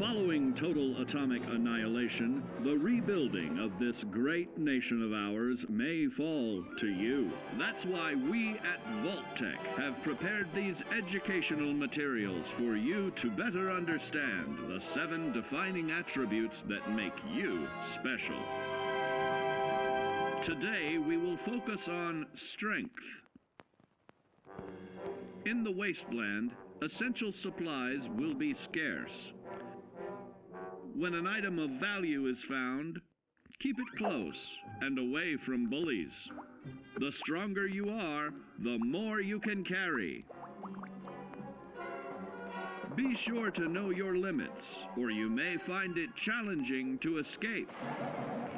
Following total atomic annihilation, the rebuilding of this great nation of ours may fall to you. That's why we at Vault-Tec have prepared these educational materials for you to better understand the 7 defining attributes that make you special. Today we will focus on strength. In the wasteland, essential supplies will be scarce. When an item of value is found, keep it close and away from bullies. The stronger you are, the more you can carry. Be sure to know your limits, or you may find it challenging to escape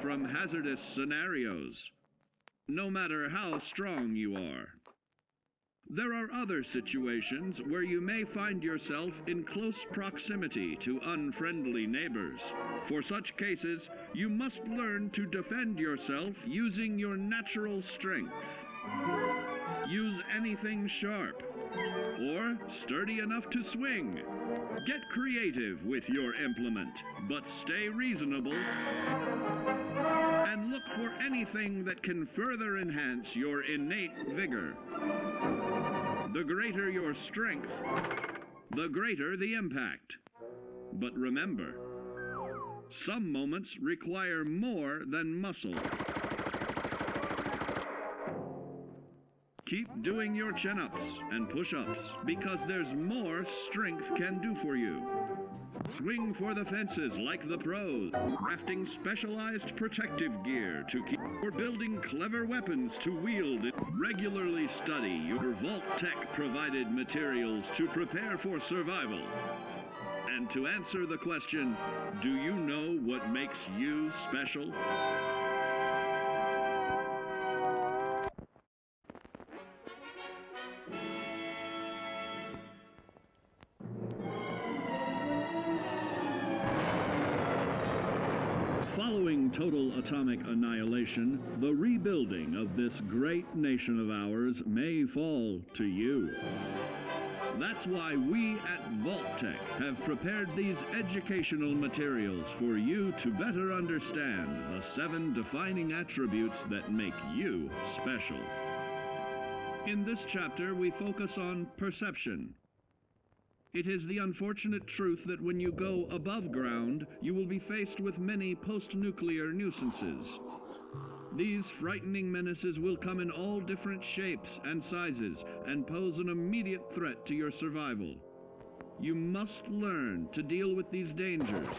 from hazardous scenarios, no matter how strong you are. There are other situations where you may find yourself in close proximity to unfriendly neighbors. For such cases, you must learn to defend yourself using your natural strength. Use anything sharp or sturdy enough to swing. Get creative with your implement, but stay reasonable and look for anything that can further enhance your innate vigor. The greater your strength, the greater the impact. But remember, some moments require more than muscle. Keep doing your chin-ups and push-ups, because there's more strength can do for you. Swing for the fences like the pros, crafting specialized protective gear to keep, or building clever weapons to wield. Regularly study your Vault-Tec provided materials to prepare for survival. And to answer the question, do you know what makes you special? Following total atomic annihilation, the rebuilding of this great nation of ours may fall to you. That's why we at Vault-Tec have prepared these educational materials for you to better understand the 7 defining attributes that make you special. In this chapter, we focus on perception. It is the unfortunate truth that when you go above ground, you will be faced with many post-nuclear nuisances. These frightening menaces will come in all different shapes and sizes and pose an immediate threat to your survival. You must learn to deal with these dangers,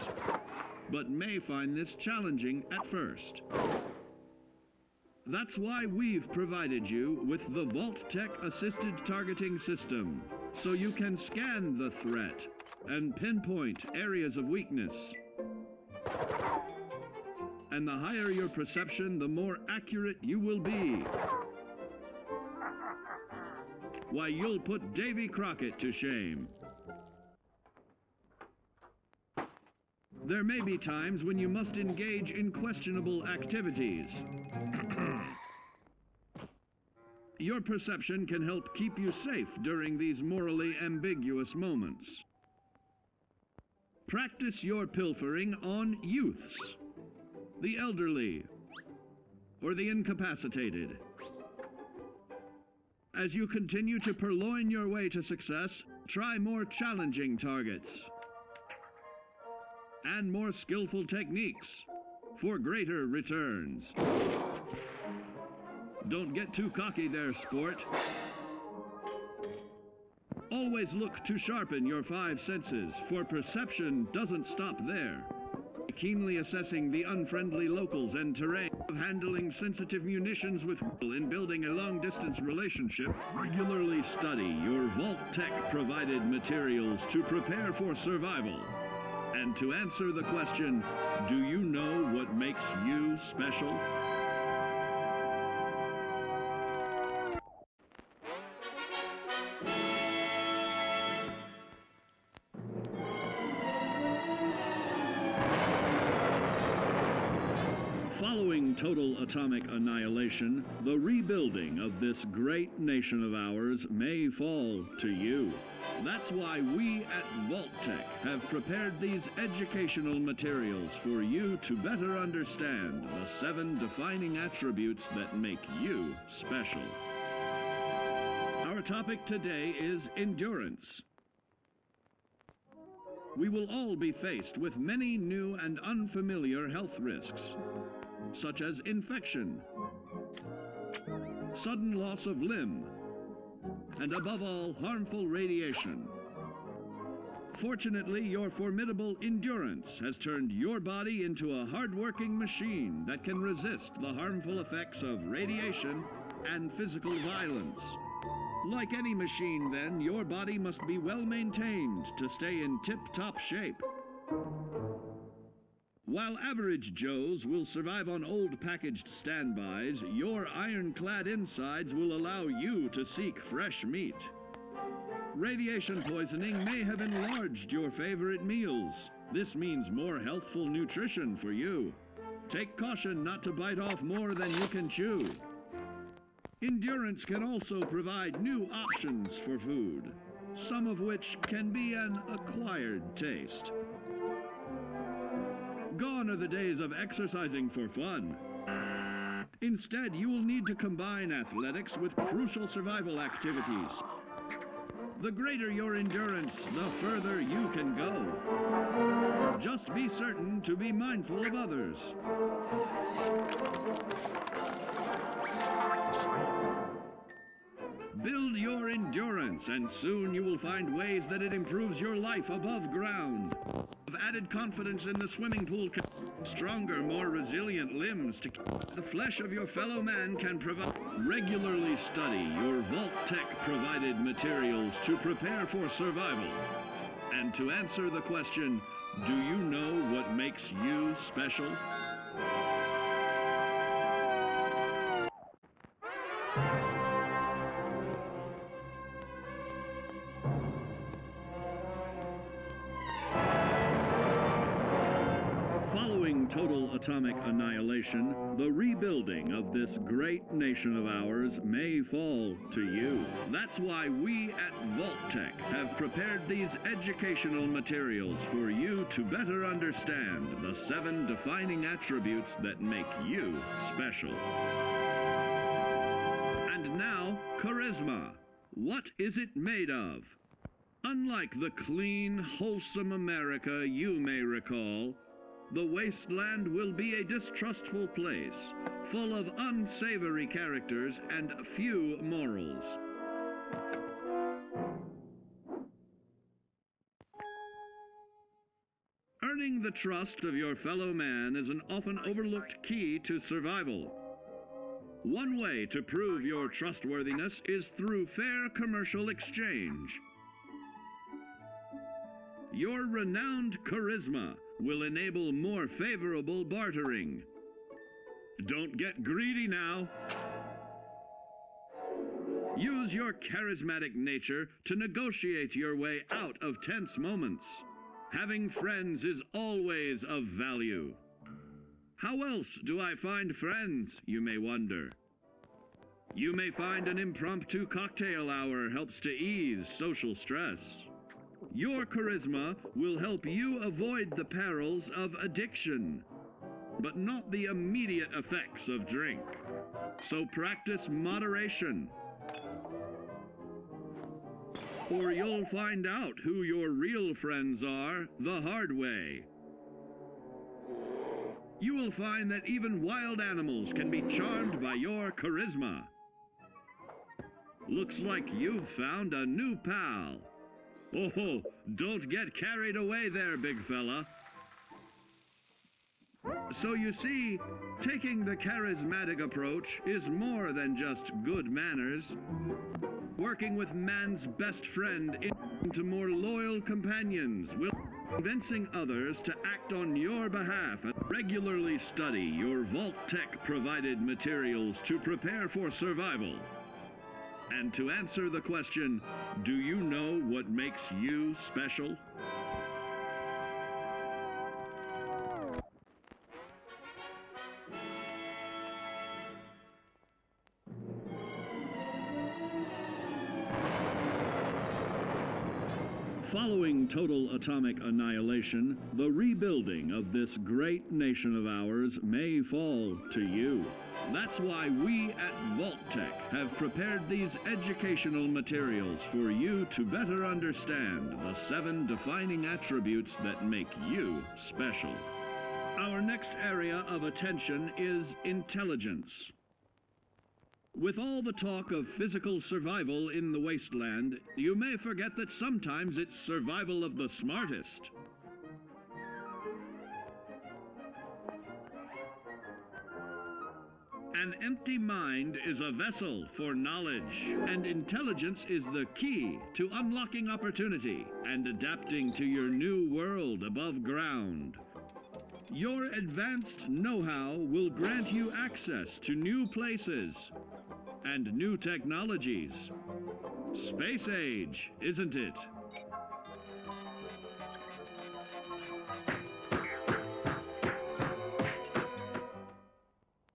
but may find this challenging at first. That's why we've provided you with the Vault-Tec Assisted Targeting System, so you can scan the threat and pinpoint areas of weakness. And the higher your perception, the more accurate you will be. Why, you'll put Davy Crockett to shame. There may be times when you must engage in questionable activities. Your perception can help keep you safe during these morally ambiguous moments. Practice your pilfering on youths, the elderly, or the incapacitated. As you continue to purloin your way to success, try more challenging targets and more skillful techniques for greater returns. Don't get too cocky there, sport. Always look to sharpen your 5 senses, for perception doesn't stop there. Keenly assessing the unfriendly locals and terrain, of handling sensitive munitions with in building a long-distance relationship. Regularly study your Vault-Tec provided materials to prepare for survival. And to answer the question, do you know what makes you special? Following total atomic annihilation, the rebuilding of this great nation of ours may fall to you. That's why we at Vault-Tec have prepared these educational materials for you to better understand the 7 defining attributes that make you special. Our topic today is endurance. We will all be faced with many new and unfamiliar health risks, such as infection, sudden loss of limb, and above all, harmful radiation. Fortunately, your formidable endurance has turned your body into a hard-working machine that can resist the harmful effects of radiation and physical violence. Like any machine, then, your body must be well maintained to stay in tip-top shape. While average Joes will survive on old packaged standbys, your ironclad insides will allow you to seek fresh meat. Radiation poisoning may have enlarged your favorite meals. This means more healthful nutrition for you. Take caution not to bite off more than you can chew. Endurance can also provide new options for food, some of which can be an acquired taste. Gone are the days of exercising for fun. Instead, you will need to combine athletics with crucial survival activities. The greater your endurance, the further you can go. Just be certain to be mindful of others. Build your endurance, and soon you will find ways that it improves your life above ground. Have added confidence in the swimming pool, stronger, more resilient limbs to keep the flesh of your fellow man can provide. Regularly study your Vault-Tec provided materials to prepare for survival. And to answer the question, do you know what makes you special? Total atomic annihilation, the rebuilding of this great nation of ours may fall to you. That's why we at Vault-Tec have prepared these educational materials for you to better understand the 7 defining attributes that make you special. And now, charisma. What is it made of? Unlike the clean, wholesome America you may recall, the wasteland will be a distrustful place, full of unsavory characters and few morals. Earning the trust of your fellow man is an often overlooked key to survival. One way to prove your trustworthiness is through fair commercial exchange. Your renowned charisma will enable more favorable bartering. Don't get greedy now. Use your charismatic nature to negotiate your way out of tense moments. Having friends is always of value. How else do I find friends, you may wonder? You may find an impromptu cocktail hour helps to ease social stress. Your charisma will help you avoid the perils of addiction, but not the immediate effects of drink. So practice moderation, or you'll find out who your real friends are the hard way. You will find that even wild animals can be charmed by your charisma. Looks like you've found a new pal. Oh, don't get carried away there, big fella. So you see, taking the charismatic approach is more than just good manners. Working with man's best friend into more loyal companions will convincing others to act on your behalf. Regularly study your Vault-Tec provided materials to prepare for survival. And to answer the question, do you know what makes you special? Following total atomic annihilation, the rebuilding of this great nation of ours may fall to you. That's why we at Vault-Tec have prepared these educational materials for you to better understand the 7 defining attributes that make you special. Our next area of attention is intelligence. With all the talk of physical survival in the wasteland, you may forget that sometimes it's survival of the smartest. An empty mind is a vessel for knowledge, and intelligence is the key to unlocking opportunity and adapting to your new world above ground. Your advanced know-how will grant you access to new places and new technologies. Space age, isn't it?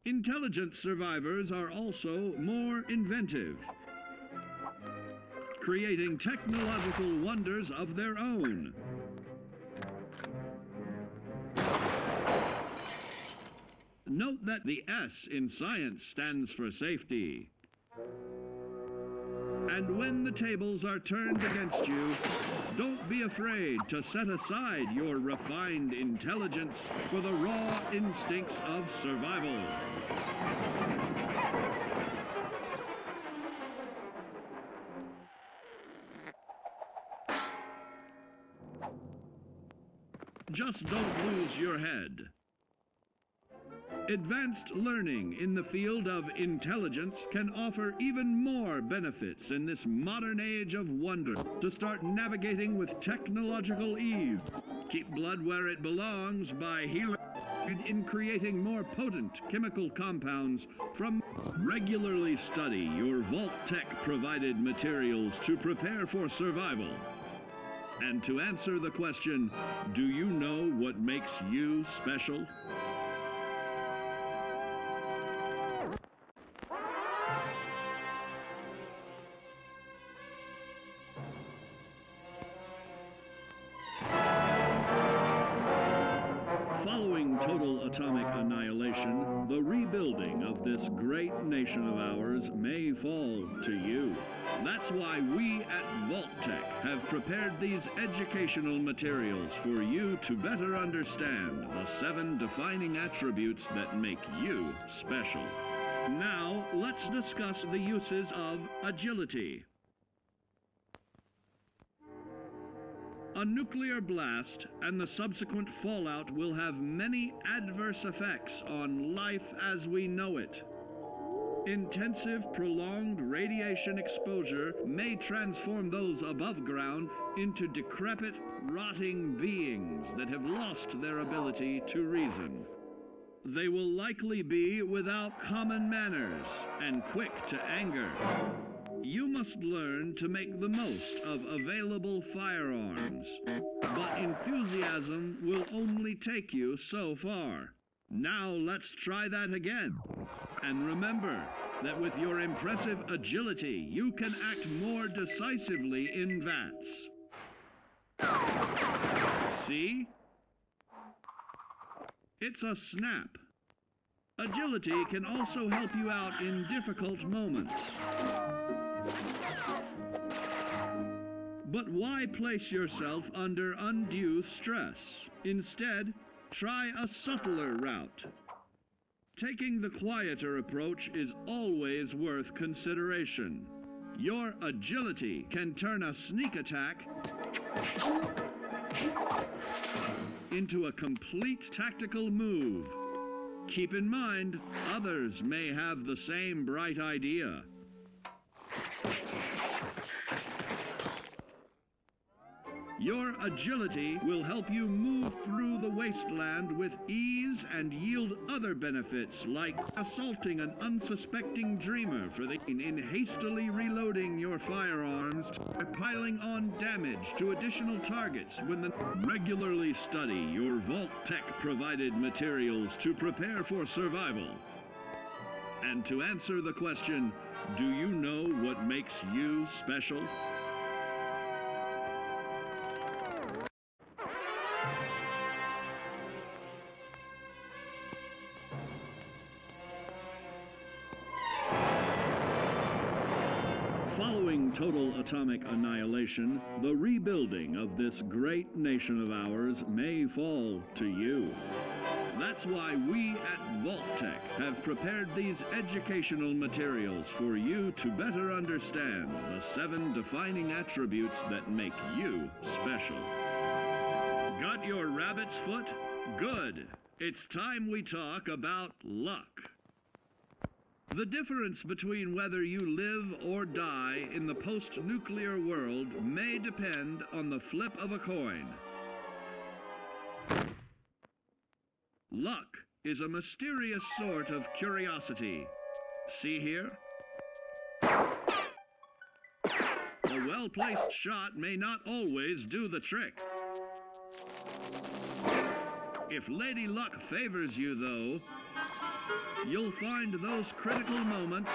Intelligent survivors are also more inventive, creating technological wonders of their own. Note that the S in science stands for safety. And when the tables are turned against you, don't be afraid to set aside your refined intelligence for the raw instincts of survival. Just don't lose your head. Advanced learning in the field of intelligence can offer even more benefits in this modern age of wonder. To start navigating with technological ease, keep blood where it belongs by healing in creating more potent chemical compounds from. Regularly study your Vault-Tec provided materials to prepare for survival. And to answer the question, do you know what makes you special? Following total atomic annihilation, the rebuilding of this great nation of ours may fall to you. That's why we at Vault-Tec have prepared these educational materials for you to better understand the 7 defining attributes that make you special. Now, let's discuss the uses of agility. A nuclear blast and the subsequent fallout will have many adverse effects on life as we know it. Intensive, prolonged radiation exposure may transform those above ground into decrepit, rotting beings that have lost their ability to reason. They will likely be without common manners and quick to anger. You must learn to make the most of available firearms, but enthusiasm will only take you so far. Now let's try that again. And remember that with your impressive agility, you can act more decisively in VATS. See? It's a snap. Agility can also help you out in difficult moments. But why place yourself under undue stress? Instead, try a subtler route. Taking the quieter approach is always worth consideration. Your agility can turn a sneak attack into a complete tactical move. Keep in mind, others may have the same bright idea. Your agility will help you move through the wasteland with ease and yield other benefits like assaulting an unsuspecting dreamer in hastily reloading your firearms or piling on damage to additional targets when the regularly study your Vault-Tec provided materials to prepare for survival. And to answer the question, do you know what makes you special? Following total atomic annihilation, the rebuilding of this great nation of ours may fall to you. That's why we at Vault-Tec have prepared these educational materials for you to better understand the 7 defining attributes that make you special. Got your rabbit's foot? Good. It's time we talk about luck. The difference between whether you live or die in the post-nuclear world may depend on the flip of a coin. Luck is a mysterious sort of curiosity. See here? A well-placed shot may not always do the trick. If Lady Luck favors you, though, you'll find those critical moments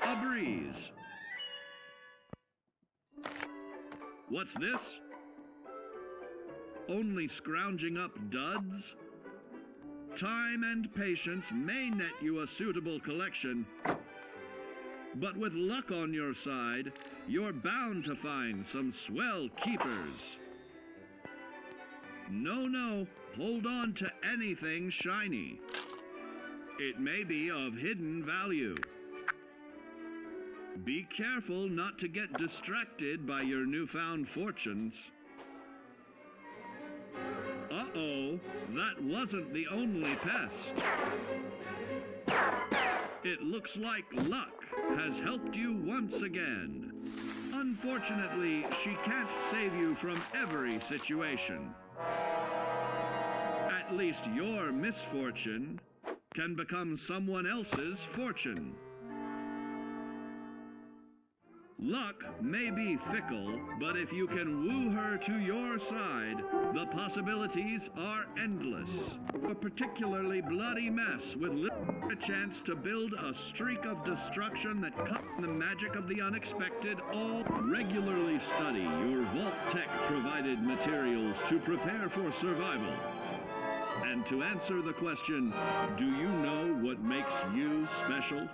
a breeze. What's this? Only scrounging up duds? Time and patience may net you a suitable collection, but with luck on your side, you're bound to find some swell keepers. No, hold on to anything shiny. It may be of hidden value. Be careful not to get distracted by your newfound fortunes. Uh-oh, that wasn't the only pest. It looks like luck has helped you once again. Unfortunately, she can't save you from every situation. At least your misfortune can become someone else's fortune. Luck may be fickle, but if you can woo her to your side, the possibilities are endless. A particularly bloody mess with a chance to build a streak of destruction that cuts the magic of the unexpected. All regularly study your Vault-Tec provided materials to prepare for survival. And to answer the question, do you know what makes you special?